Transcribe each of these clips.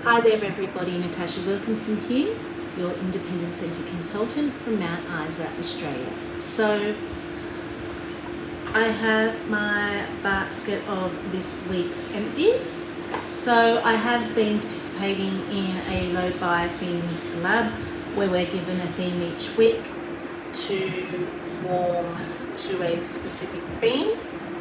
Hi there everybody, Natasha Wilkinson here, your independent scentsy consultant from Mount Isa, Australia. So I have my basket of this week's empties. So I have been participating in a low-buy themed collab where we're given a theme each week to warm to a specific theme.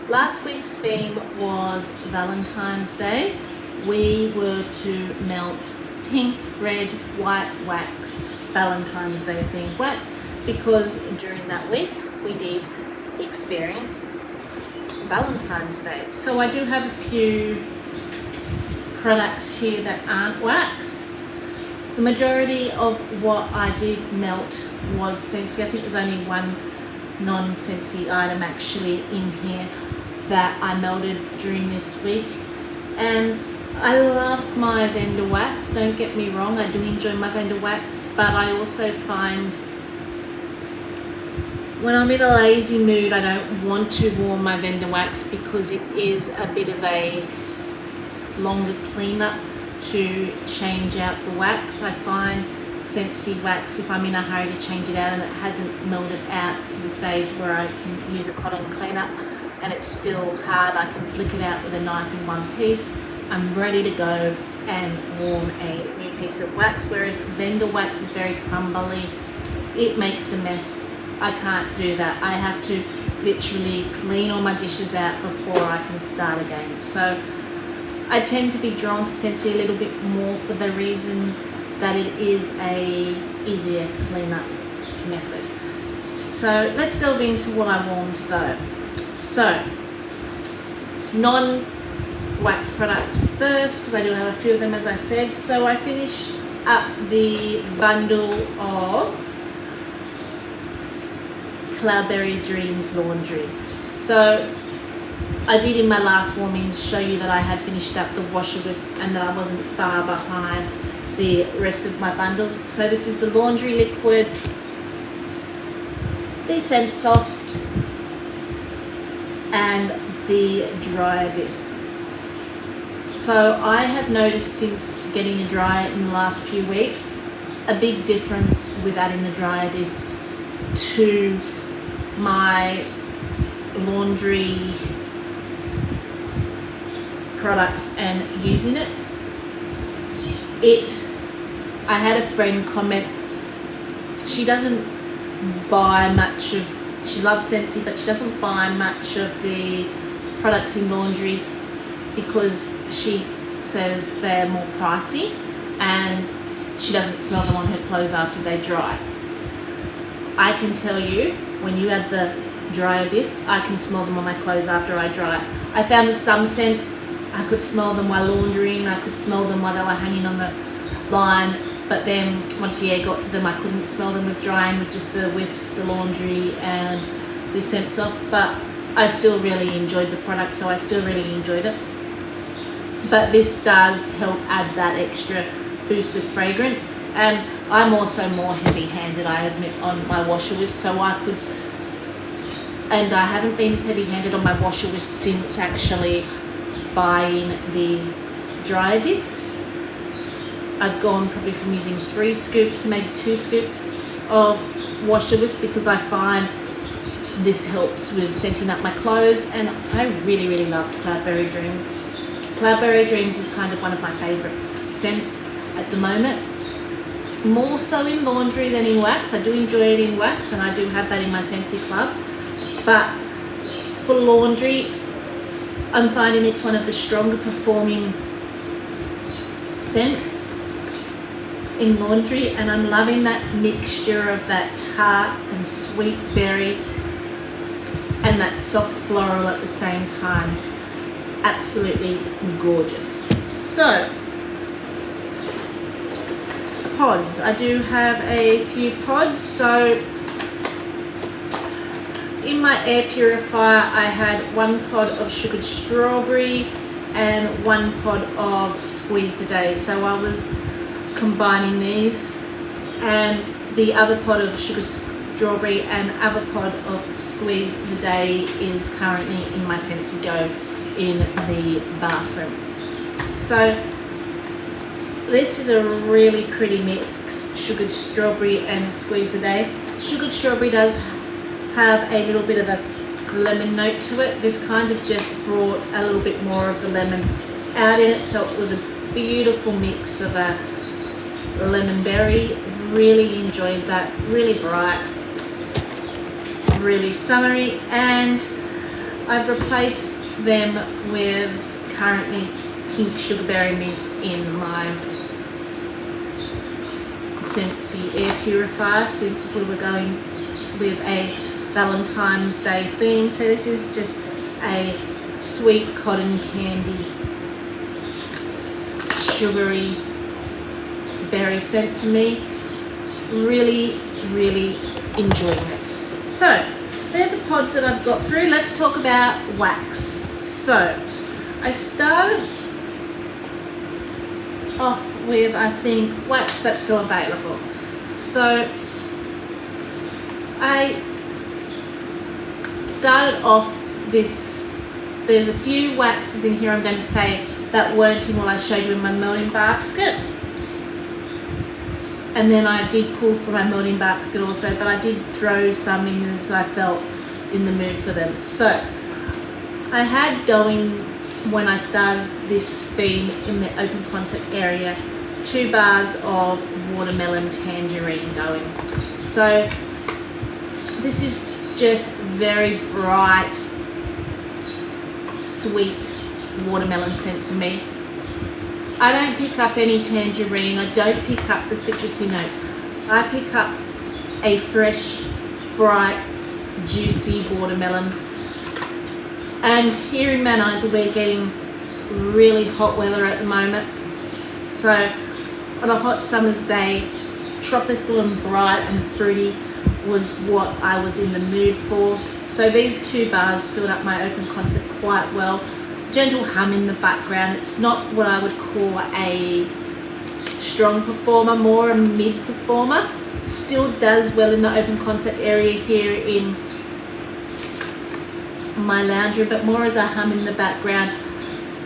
Last week's theme was Valentine's Day. We were to melt pink, red, white wax, Valentine's Day themed wax, because during that week we did experience Valentine's Day. So I do have a few products here that aren't wax. The majority of what I did melt was scentsy. I think there's only one non-scentsy item actually in here that I melted during this week. And I love my vendor wax, don't get me wrong, I do enjoy my vendor wax, but I also find when I'm in a lazy mood I don't want to warm my vendor wax because it is a bit of a longer cleanup to change out the wax. I find scentsy wax, if I'm in a hurry to change it out and it hasn't melted out to the stage where I can use a cotton cleanup and it's still hard, I can flick it out with a knife in one piece. I'm ready to go and warm a new piece of wax, whereas vendor wax is very crumbly. It makes a mess. I can't do that. I have to literally clean all my dishes out before I can start again. So I tend to be drawn to scentsy a little bit more for the reason that it is a easier cleanup method. So let's delve into what I warmed though. So non-wax products first, because I do have a few of them as I said. So I finished up the bundle of Cloudberry Dreams laundry. So I did in my last warmings show you that I had finished up the washer whiffs and that I wasn't far behind the rest of my bundles. So this is the laundry liquid, the Scent Soft, and the dryer disc. So I have noticed since getting a dryer in the last few weeks a big difference with adding the dryer discs to my laundry products and using it. I had a friend comment, she doesn't buy much of, she loves scentsy but she doesn't buy much of the products in laundry because she says they're more pricey and she doesn't smell them on her clothes after they dry. I can tell you, when you add the dryer discs, I can smell them on my clothes after I dry. I found with some scents, I could smell them while laundering, I could smell them while they were hanging on the line, but then once the air got to them, I couldn't smell them with drying, with just the whiffs, the laundry and the Scent Soft. But I still really enjoyed the product, so I still really enjoyed it. But this does help add that extra boost of fragrance. And I'm also more heavy-handed, I admit, on my washer whiffs, so I could, and I haven't been as heavy-handed on my washer whiffs since actually buying the dryer discs. I've gone probably from using 3 scoops to maybe 2 scoops of washer whiffs because I find this helps with scenting up my clothes, and I really, really loved Cloudberry Dreams. Cloudberry Dreams is kind of one of my favourite scents at the moment. More so in laundry than in wax. I do enjoy it in wax and I do have that in my Scentsy Club. But for laundry, I'm finding it's one of the stronger performing scents in laundry, and I'm loving that mixture of that tart and sweet berry and that soft floral at the same time. Absolutely gorgeous. So pods, I do have a few pods. So in my air purifier I had 1 pod of sugared strawberry and 1 pod of Squeeze the Day. So I was combining these, and the other pod of sugared strawberry and other pod of Squeeze the Day is currently in my Scentsy Go in the bathroom. So This is a really pretty mix, sugared strawberry and squeeze the day. Sugared strawberry does have a little bit of a lemon note to it. This kind of just brought a little bit more of the lemon out in it, so it was a beautiful mix of a lemon berry. Really enjoyed that. Really bright, really summery, and I've replaced them with currently pink sugarberry mint in my scentsy air purifier, since we were going with a Valentine's Day theme. So this is just a sweet cotton candy sugary berry scent to me. Really enjoying it. So they're the pods that I've got through. Let's talk about wax. So I started off with, I think, wax that's still available. So I started off this, there's a few waxes in here I'm going to say that weren't in what I showed you in my melting basket. And then I did pull from my melting basket also, but I did throw some in as I felt in the mood for them. So I had going, when I started this theme in the open concept area, 2 bars of watermelon tangerine going. So this is just very bright, sweet watermelon scent to me. I don't pick up any tangerine, I don't pick up the citrusy notes. I pick up a fresh, bright, juicy watermelon. And here in Mount Isa we're getting really hot weather at the moment. So on a hot summer's day, tropical and bright and fruity was what I was in the mood for. So these 2 bars filled up my open concept quite well. Gentle hum in the background. It's not what I would call a strong performer, more a mid performer. Still does well in the open concept area here in my lounge room, but more as a hum in the background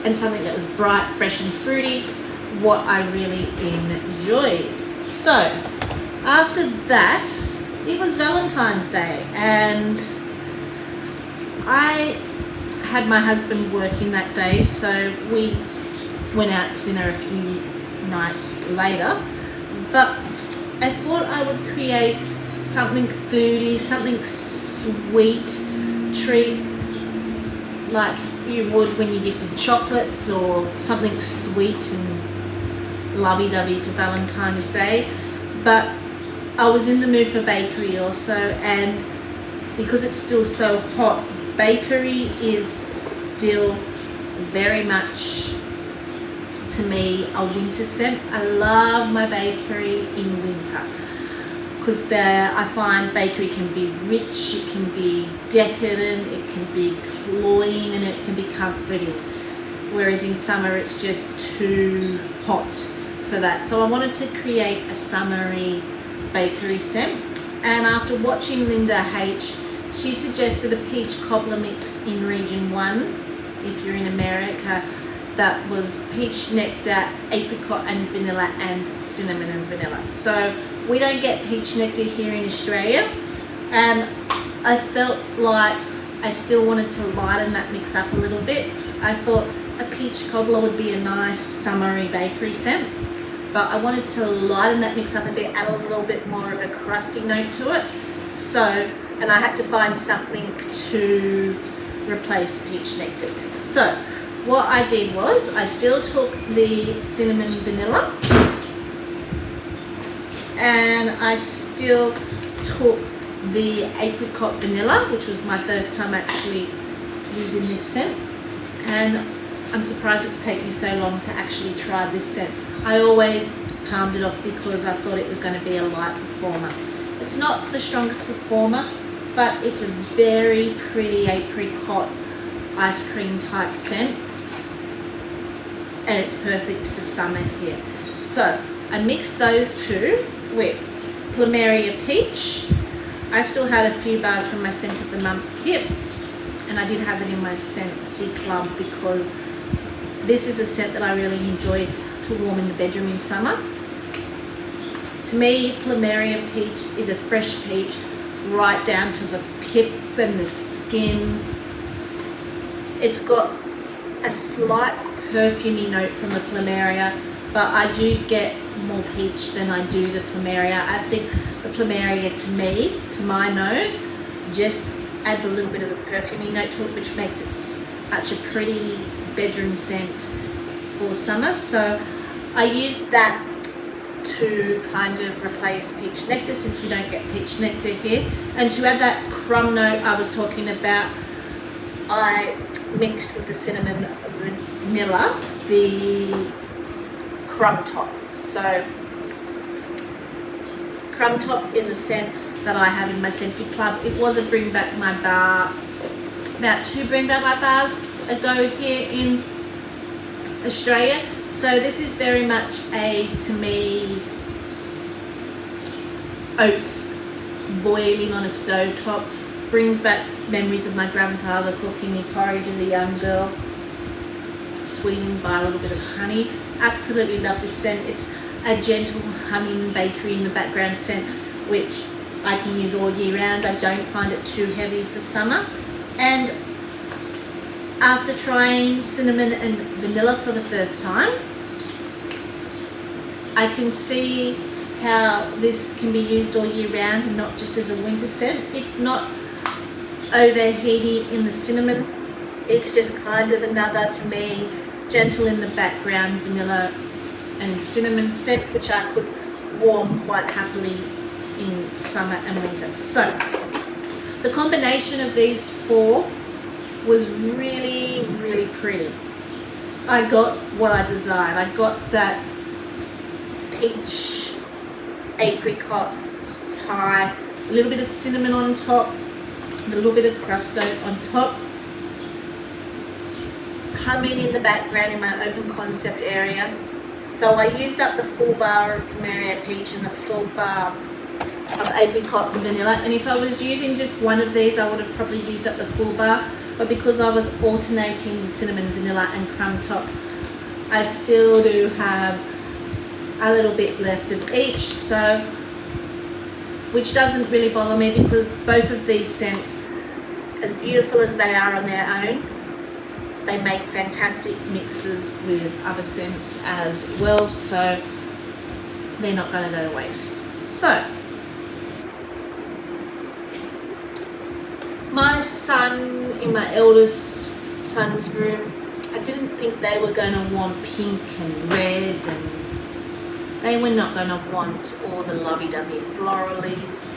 and something that was bright, fresh and fruity, what I really enjoyed. So after that, it was Valentine's Day, and I had my husband working that day, so we went out to dinner a few nights later. But I thought I would create something foodie, something sweet treat like you would when you gifted chocolates, or something sweet and lovey-dovey for Valentine's Day. But I was in the mood for bakery also, and because it's still so hot, bakery is still very much to me a winter scent. I love my bakery in winter because there I find bakery can be rich, it can be decadent, it can be cloying, and it can be comforting, whereas in summer it's just too hot for that. So I wanted to create a summery bakery scent, and after watching Linda H, she suggested a peach cobbler mix in region 1 if you're in America. That was peach nectar, apricot and vanilla, and cinnamon and vanilla. So we don't get peach nectar here in Australia, and I felt like I still wanted to lighten that mix up a little bit. I thought a peach cobbler would be a nice summery bakery scent, but I wanted to lighten that mix up a bit, add a little bit more of a crusty note to it. So, and I had to find something to replace peach nectar with. So what I did was I still took the cinnamon vanilla, and I still took the apricot vanilla, which was my first time actually using this scent, and I'm surprised it's taken me so long to actually try this scent. I always palmed it off because I thought it was going to be a light performer. It's not the strongest performer, but it's a very pretty apricot ice cream type scent, and it's perfect for summer here. So I mixed those two with Plumerian Peach. I still had a few bars from my Scent of the Month kit, and I did have it in my Scentsy Club because this is a scent that I really enjoy to warm in the bedroom in summer. To me, Plumerian Peach is a fresh peach, right down to the pip and the skin. It's got a slight perfumey note from the Plumeria, but I do get more peach than I do the Plumeria. I think the Plumeria, to me, to my nose, just adds a little bit of a perfumey note to it, which makes it such a pretty bedroom scent for summer. So I use that to kind of replace peach nectar, since we don't get peach nectar here. And to add that crumb note I was talking about, I mixed with the cinnamon vanilla the crumb top. So crumb top is a scent that I have in my Scentsy Club. It was a Bring Back My Bar, about 2 Bring Back My Bars ago here in Australia. So this is very much to me, oats boiling on a stove top. Brings back memories of my grandfather cooking me porridge as a young girl, sweetened by a little bit of honey. Absolutely love this scent. It's a gentle humming bakery in the background scent, which I can use all year round. I don't find it too heavy for summer. And after trying cinnamon and vanilla for the first time, I can see how this can be used all year round and not just as a winter scent. It's not overheating in the cinnamon. It's just kind of another, to me, gentle in the background vanilla and cinnamon scent, which I could warm quite happily in summer and winter. So the combination of these 4 was really, really pretty. I got what I desired. I got that peach apricot pie, a little bit of cinnamon on top, a little bit of crusto on top, humming in the background in my open concept area. So I used up the full bar of Plumerian Peach and the full bar of apricot and vanilla. And if I was using just one of these, I would have probably used up the full bar. But because I was alternating with cinnamon, vanilla and crumb top, I still do have a little bit left of each. So, which doesn't really bother me, because both of these scents, as beautiful as they are on their own, they make fantastic mixes with other scents as well, so they're not going to go to waste. So, my son, in my eldest son's room, I didn't think they were going to want pink and red, and they were not going to want all the lovey-dovey floralies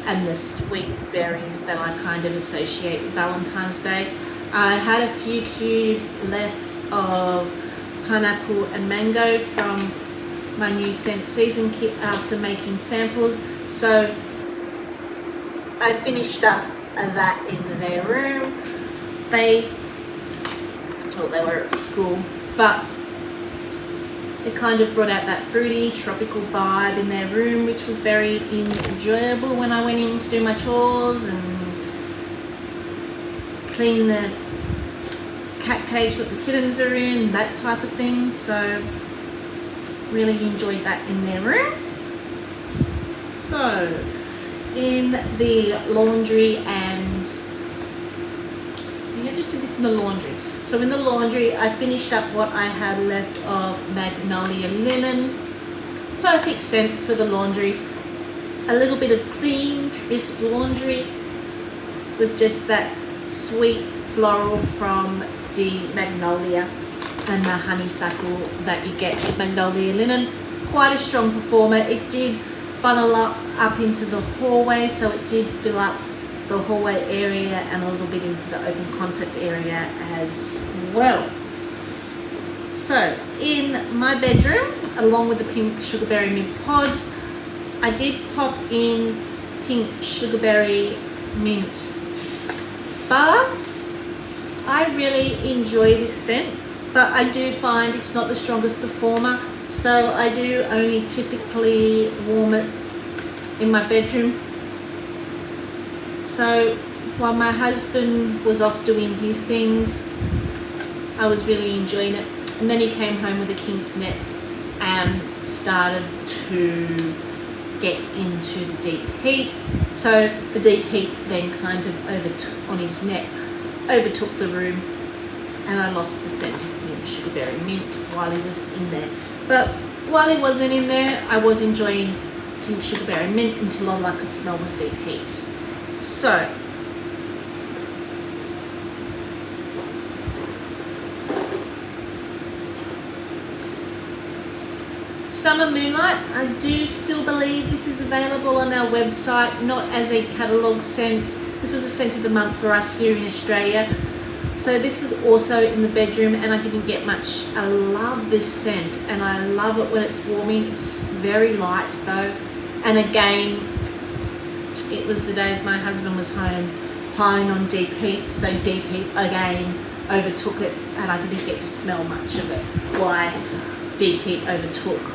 and the sweet berries that I kind of associate with Valentine's Day. I had a few cubes left of pineapple and mango from my new scent season kit after making samples, so I finished up that in their room. They were at school, but it kind of brought out that fruity, tropical vibe in their room, which was very enjoyable when I went in to do my chores and clean the cat cage that the kittens are in, that type of thing. So really enjoyed that in their room. So in the laundry, and just did this in the laundry. So in the laundry, I finished up what I had left of Magnolia Linen. Perfect scent for the laundry. A little bit of clean, crisp laundry with just that sweet floral from the Magnolia and the honeysuckle that you get with Magnolia Linen. Quite a strong performer. It did funnel up into the hallway, so it did fill up the hallway area and a little bit into the open concept area as well. So in my bedroom, along with the pink sugarberry mint pods, I did pop in pink sugarberry mint bar. I really enjoy this scent, but I do find it's not the strongest performer, so I do only typically warm it in my bedroom. So while my husband was off doing his things, I was really enjoying it. And then he came home with a kinked net and started to get into the deep heat. So the deep heat then kind of overtook the room, and I lost the scent of pink sugarberry mint while he was in there. But while he wasn't in there, I was enjoying pink sugarberry mint until all I could smell was deep heat. So Summer Moonlight, I do still believe this is available on our website, not as a catalogue scent. This was a scent of the month for us here in Australia. So this was also in the bedroom, and I didn't get much. I love this scent, and I love it when it's warming. It's very light though. And again, it was the days my husband was home piling on deep heat, so deep heat again overtook it, and I didn't get to smell much of it. Why deep heat overtook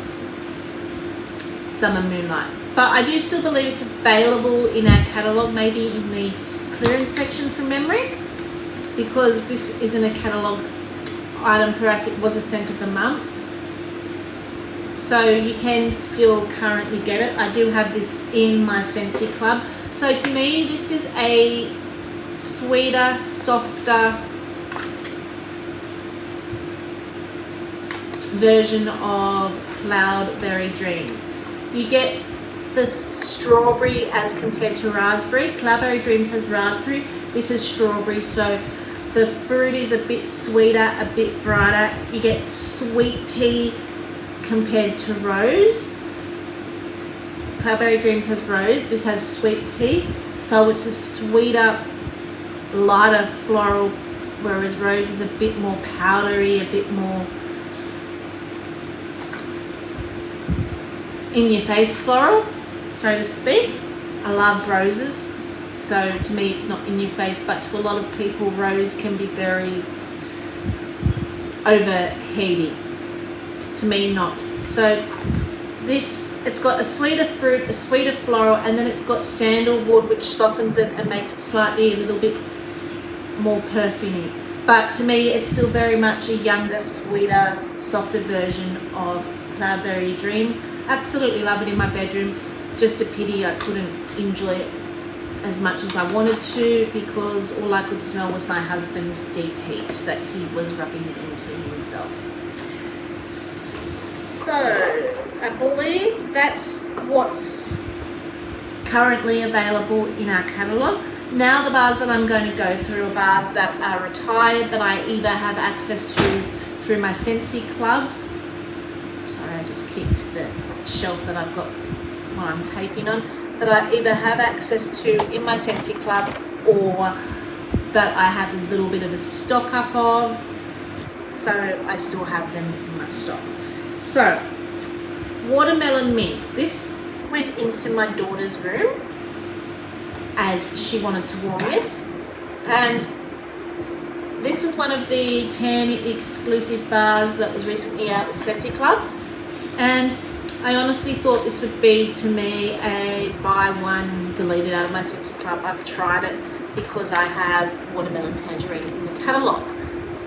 Summer Moonlight. But I do still believe it's available in our catalogue, maybe in the clearance section from memory, because this isn't a catalogue item for us. It was a scent of the month, so you can still currently get it. I do have this in my Scentsy Club. So to me, this is a sweeter, softer version of Cloudberry Dreams. You get the strawberry as compared to raspberry. Cloudberry Dreams has raspberry, this is strawberry, so the fruit is a bit sweeter, a bit brighter. You get sweet pea compared to rose. Cloudberry Dreams has rose, this has sweet pea, so it's a sweeter, lighter floral, whereas rose is a bit more powdery, a bit more in your face floral, so to speak. I love roses, so to me it's not in your face, but to a lot of people rose can be very overheating. To me, not. So this, it's got a sweeter fruit, a sweeter floral, and then it's got sandalwood, which softens it and makes it slightly a little bit more perfumey. But to me, it's still very much a younger, sweeter, softer version of Cloudberry Dreams. Absolutely love it in my bedroom. Just a pity I couldn't enjoy it as much as I wanted to, because all I could smell was my husband's deep heat that he was rubbing it into himself. So I believe that's what's currently available in our catalogue. Now the bars that I'm going to go through are bars that are retired, that I either have access to through my Scentsy Club. Sorry, I just kicked the shelf that I've got while I'm taping on, that I either have access to in my Scentsy Club, or that I have a little bit of a stock up of, so I still have them in my stock. So, watermelon mint. This went into my daughter's room as she wanted to warm this, and this was one of the 10 exclusive bars that was recently out with Scentsy Club, and I honestly thought this would be, to me, a buy one, deleted out of my Scentsy Club. I've tried it because I have watermelon tangerine in the catalogue,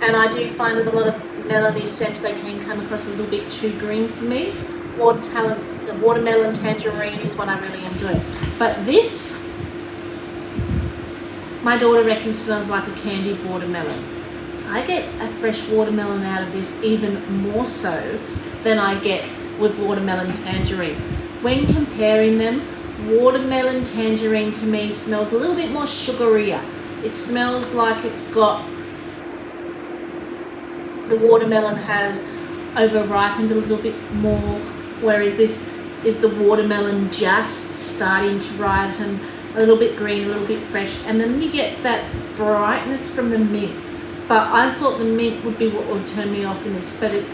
and I do find with a lot of melony scents they can come across a little bit too green for me. The watermelon tangerine is what I really enjoy. But this, my daughter reckons smells like a candied watermelon. I get a fresh watermelon out of this even more so than I get with watermelon tangerine. When comparing them, watermelon tangerine to me smells a little bit more sugarier. It smells like it's got, the watermelon has over-ripened a little bit more, whereas this is the watermelon just starting to ripen, a little bit green, a little bit fresh, and then you get that brightness from the mint. But I thought the mint would be what would turn me off in this, but it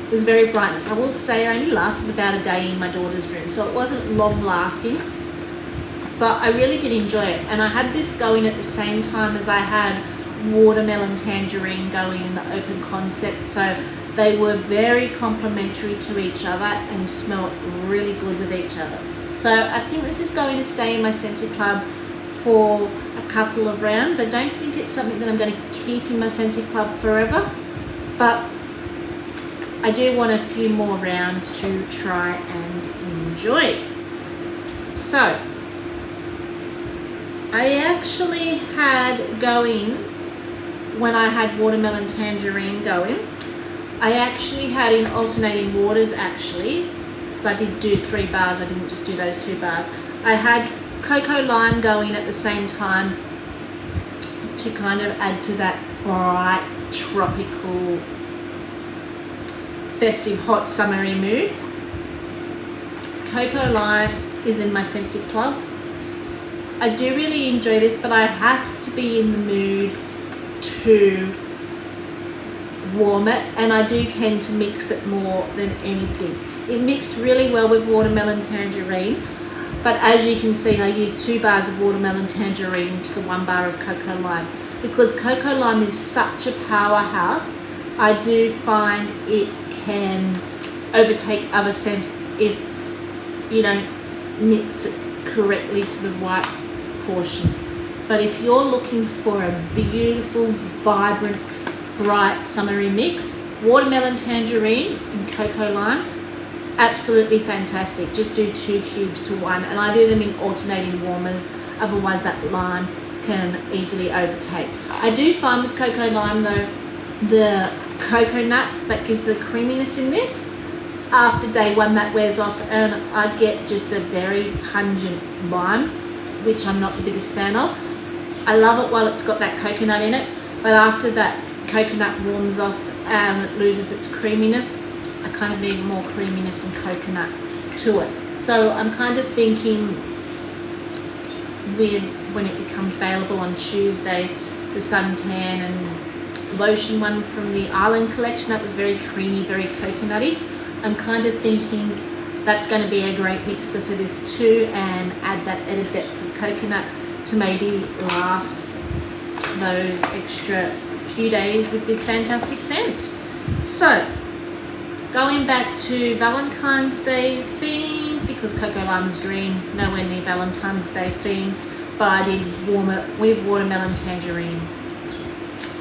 was very brightness. I will say it only lasted about a day in my daughter's room, so it wasn't long lasting, but I really did enjoy it. And I had this going at the same time as I had watermelon tangerine going in the open concept, so they were very complementary to each other and smelled really good with each other. So I think this is going to stay in my Scentsy Club for a couple of rounds. I don't think it's something that I'm going to keep in my Scentsy Club forever, but I do want a few more rounds to try and enjoy. So I actually had going, when I had watermelon tangerine going, I actually had in alternating waters actually, because I did do 3 bars, I didn't just do those 2 bars. I had cocoa lime going at the same time to kind of add to that bright, tropical, festive, hot, summery mood. Cocoa lime is in my Scentsy Club. I do really enjoy this, but I have to be in the mood to warm it, and I do tend to mix it more than anything. It mixed really well with watermelon tangerine, but as you can see, I used 2 bars of watermelon tangerine to the 1 bar of cocoa lime. Because cocoa lime is such a powerhouse, I do find it can overtake other scents if you don't mix it correctly to the right portion. But if you're looking for a beautiful, vibrant, bright, summery mix, watermelon tangerine and cocoa lime, absolutely fantastic. Just do 2 cubes to 1, and I do them in alternating warmers, otherwise that lime can easily overtake. I do find with cocoa lime though, the coconut that gives the creaminess in this, after day 1 that wears off, and I get just a very pungent lime, which I'm not the biggest fan of. I love it while it's got that coconut in it, but after that coconut warms off and it loses its creaminess, I kind of need more creaminess and coconut to it. So I'm kind of thinking with, when it becomes available on Tuesday, the suntan and lotion one from the Island collection, that was very creamy, very coconutty. I'm kind of thinking that's going to be a great mixer for this too, and add that added depth of coconut to maybe last those extra few days with this fantastic scent. So going back to Valentine's Day theme, because cocoa lime is green, nowhere near Valentine's Day theme, but I did warm it with watermelon tangerine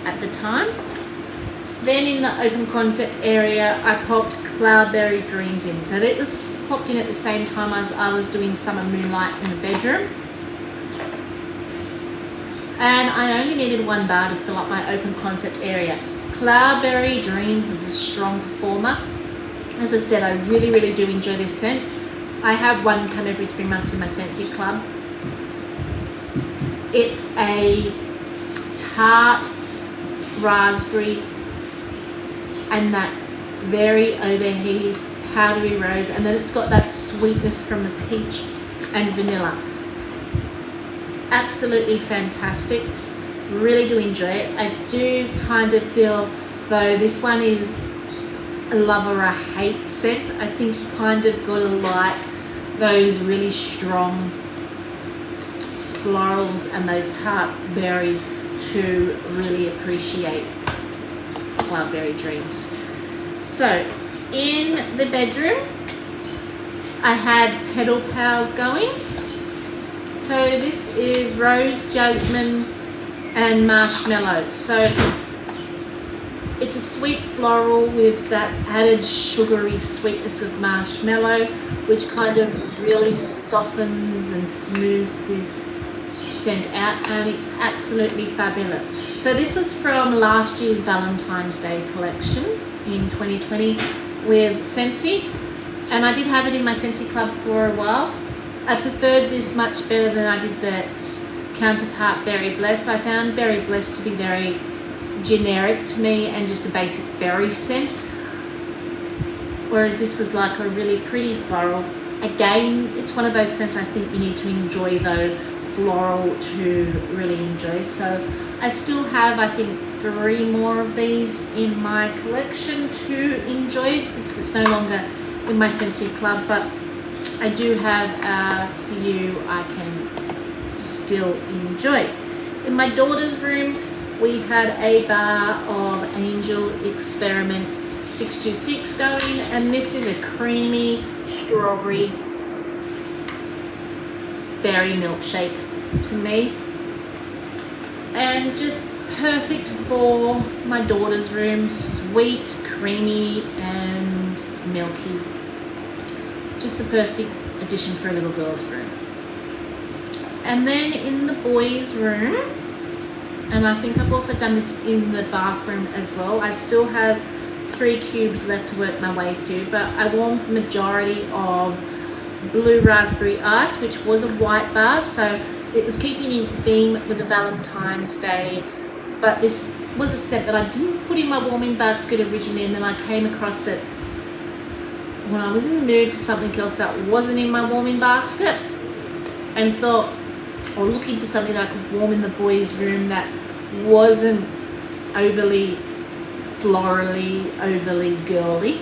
at the time. Then in the open concept area, I popped Cloudberry Dreams in. So it was popped in at the same time as I was doing Summer Moonlight in the bedroom. And I only needed 1 bar to fill up my open concept area. Cloudberry Dreams is a strong performer. As I said, I really, really do enjoy this scent. I have one come every 3 months in my Scentsy Club. It's a tart raspberry and that very overheated powdery rose, and then it's got that sweetness from the peach and vanilla. Absolutely fantastic. Really do enjoy it. I do kind of feel though this one is a love or a hate scent. I think you kind of gotta like those really strong florals and those tart berries to really appreciate Cloudberry Dreams. So in the bedroom I had Petal Pals going. So this is Rose, Jasmine and Marshmallow. So it's a sweet floral with that added sugary sweetness of marshmallow, which kind of really softens and smooths this scent out, and it's absolutely fabulous. So this was from last year's Valentine's Day collection in 2020 with Scentsy, and I did have it in my Scentsy Club for a while. I preferred this much better than I did its counterpart Berry Blessed. I found Berry Blessed to be very generic to me and just a basic berry scent, whereas this was like a really pretty floral. Again, it's one of those scents I think you need to enjoy though, floral to really enjoy. So I still have, I think, 3 more of these in my collection to enjoy because it's no longer in my Scentsy Club, but I do have a few I can still enjoy. In my daughter's room, we had a bar of Angel Experiment 626 going, and this is a creamy strawberry berry milkshake to me, and just perfect for my daughter's room. Sweet, creamy, and milky. Just the perfect addition for a little girl's room. And then in the boys' room, and I think I've also done this in the bathroom as well, I still have 3 cubes left to work my way through, but I warmed the majority of blue raspberry ice, which was a white bar, so it was keeping in theme with the Valentine's Day. But this was a scent that I didn't put in my warming basket originally, and then I came across it when I was in the mood for something else that wasn't in my warming basket, and thought, or looking for something that I could warm in the boys' room that wasn't overly florally, overly girly.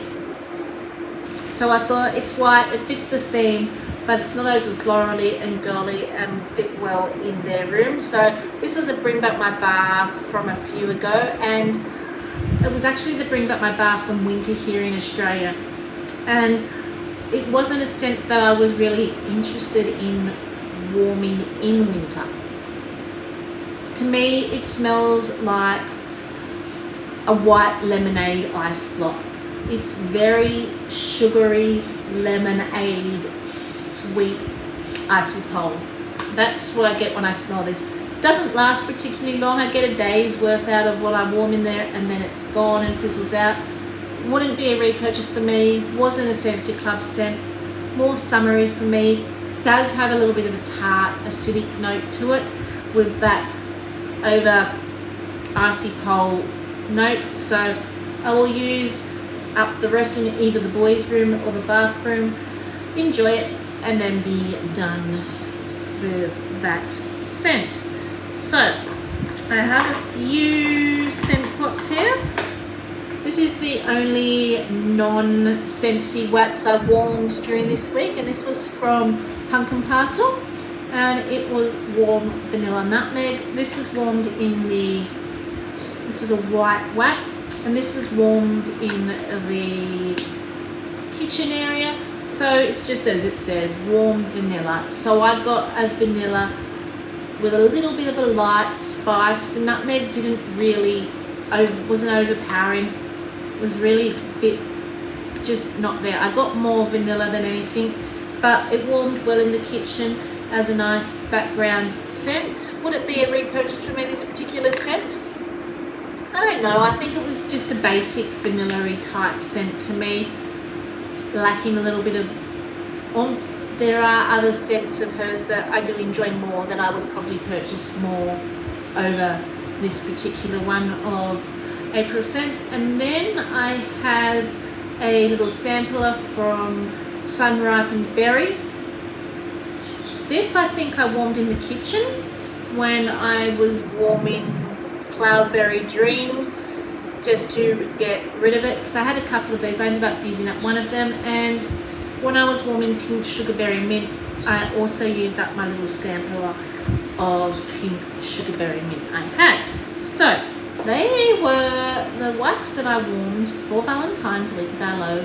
So I thought, it's white, it fits the theme, but it's not over florally and girly and fit well in their room. So this was a Bring Back My Bar from a few ago, and it was actually the Bring Back My Bar from winter here in Australia. And it wasn't a scent that I was really interested in warming in winter. To me, it smells like a white lemonade ice block. It's very sugary, lemonade, sweet icy pole. That's what I get when I smell this. It doesn't last particularly long. I get a day's worth out of what I warm in there, and then it's gone and fizzles out. Wouldn't be a repurchase for me. Wasn't a Scentsy Club scent. More summery for me. Does have a little bit of a tart, acidic note to it with that over icy pole note. So I will use up the rest in either the boys' room or the bathroom, enjoy it, and then be done with that scent. So I have a few scent pots here. This is the only non-scentsy wax I warmed during this week, and this was from Pumpkin Parcel, and it was warm vanilla nutmeg. This was warmed in this was a white wax, and this was warmed in the kitchen area. So it's just as it says, warm vanilla. So I got a vanilla with a little bit of a light spice. The nutmeg wasn't overpowering. It was really a bit just not there. I got more vanilla than anything, but it warmed well in the kitchen as a nice background scent. Would it be a repurchase for me, this particular scent? I don't know. I think it was just a basic vanilla-y type scent to me, lacking a little bit of oomph. There are other scents of hers that I do enjoy more, that I would probably purchase more over this particular one of April Scents. And then I have a little sampler from Sun Ripened Berry. This I think I warmed in the kitchen when I was warming Cloudberry Dreams, just to get rid of it, because I had a couple of these. I ended up using up one of them, and when I was warming Pink Sugarberry Mint, I also used up my little sampler of Pink Sugarberry Mint I had. So they were the wax that I warmed for Valentine's Week of Aloe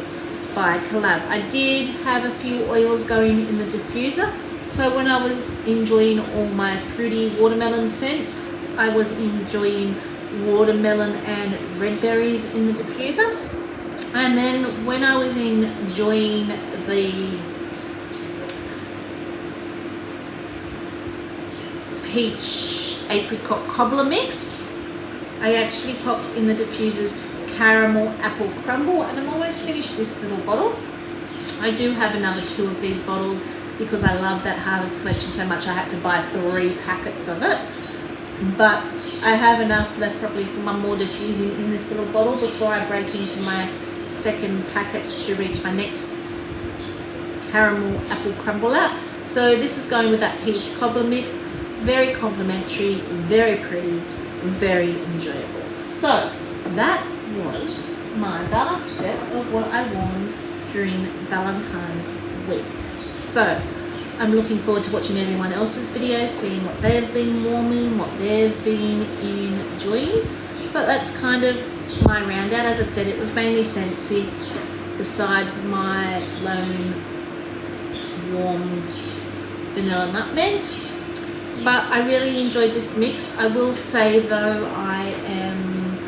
by Collab. I did have a few oils going in the diffuser, so when I was enjoying all my fruity watermelon scents, I was enjoying watermelon and red berries in the diffuser. And then when I was enjoying the peach apricot cobbler mix, I actually popped in the diffuser's caramel apple crumble, and I'm almost finished this little bottle. I do have another 2 of these bottles because I love that Harvest collection so much. I had to buy 3 packets of it, but I have enough left probably for one more diffusing in this little bottle before I break into my second packet to reach my next caramel apple crumble out. So this was going with that peach cobbler mix. Very complimentary, very pretty, very enjoyable. So that was my basket of what I warmed during Valentine's week. So I'm looking forward to watching everyone else's videos, seeing what they've been warming, what they've been enjoying. But that's kind of my round out. As I said, it was mainly Scentsy, besides my lone warm vanilla nutmeg. But I really enjoyed this mix. I will say though, I am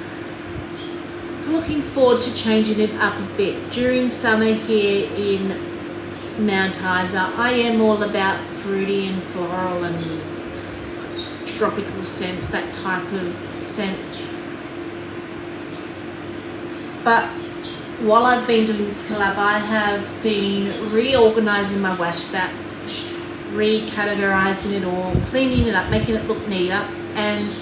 looking forward to changing it up a bit. During summer here in Mount Isa, I am all about fruity and floral and tropical scents, that type of scent. But while I've been doing this collab, I have been reorganising my wash stack, recategorising it all, cleaning it up, making it look neater, and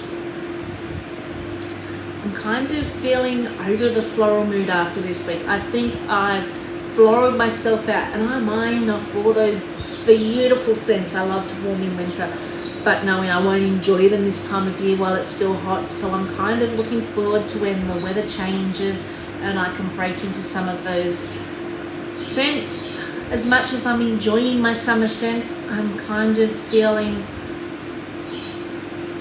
I'm kind of feeling over the floral mood after this week. I think I've floraled myself out, and I'm eyeing off all those beautiful scents I love to warm in winter, but knowing I won't enjoy them this time of year while it's still hot. So I'm kind of looking forward to when the weather changes and I can break into some of those scents. As much as I'm enjoying my summer scents, I'm kind of feeling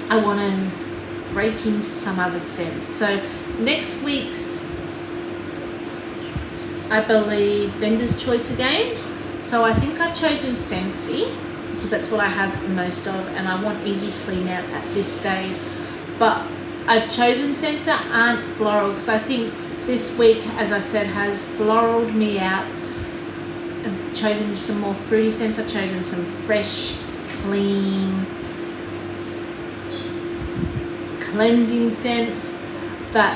I want to break into some other scents. So next week's, I believe, Vendor's Choice again. So I think I've chosen Scentsy because that's what I have most of, and I want easy clean out at this stage. But I've chosen scents that aren't floral because I think this week, as I said, has floraled me out. I've chosen some more fruity scents. I've chosen some fresh, clean, cleansing scents that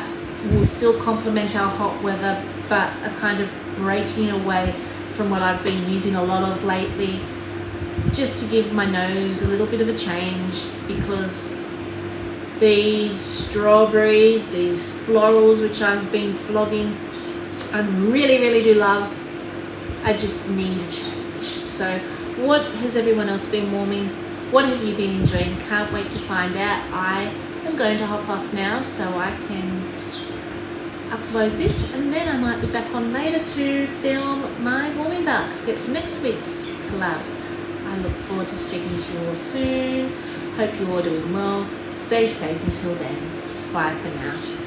will still complement our hot weather, but are kind of breaking away from what I've been using a lot of lately, just to give my nose a little bit of a change, because these strawberries, these florals which I've been flogging, I really do love, I just need a change. So what has everyone else been warming? What have you been enjoying? Can't wait to find out. I am going to hop off now so I can upload this, and then I might be back on later to film my warming basket for next week's collab. I look forward to speaking to you all soon. Hope you're all doing well. Stay safe until then. Bye for now.